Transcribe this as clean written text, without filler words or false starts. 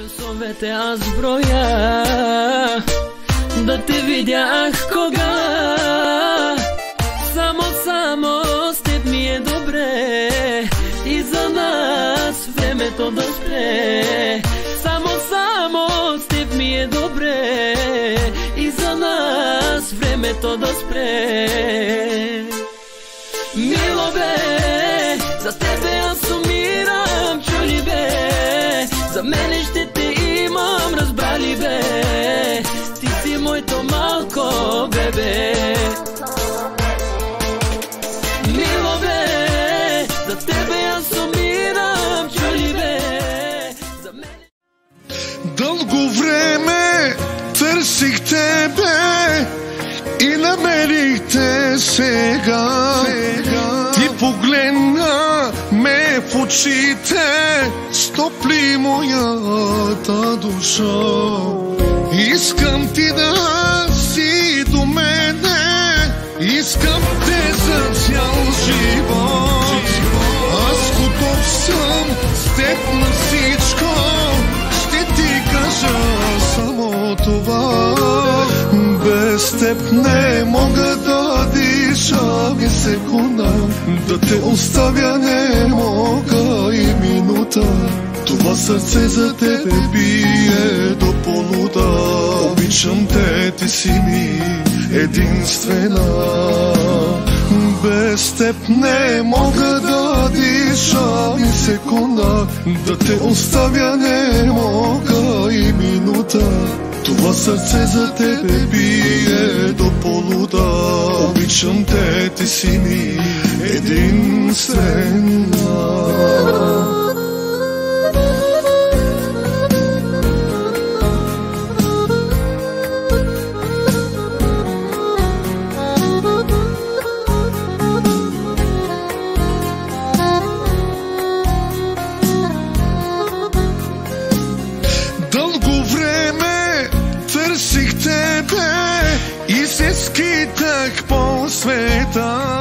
Часовете аз броя да те видя, кога само с теб ми е добре и за нас времето да спре. Само с теб ми е добре и за нас времето да спре. Мило бе, за тебе аз умирам, чули бе, за мене ще те имам, разбрали бе, ти си моето малко бебе. Мило бе, за тебе аз умирам, чули бе, за мене. Дълго време търсих тебе и намерих те сега. Ти погледна ме в очите, стопли моята душа. Искам ти да си до мене, искам те за цял живот. Аз готов съм с теб на всичко, ще ти кажа само това. Без теб не мога да дишам и секунда, да те оставя не мога и минута. Това сърце за тебе бие до полуда. Обичам те, ти си ми единствена. Без теб не мога да дишам и секунда, да те оставя не мога и минута. Това сърце за тебе бие до полуда. Обичам те, ти си ми единствена. Дълго време търсих тебе и се скитах по света.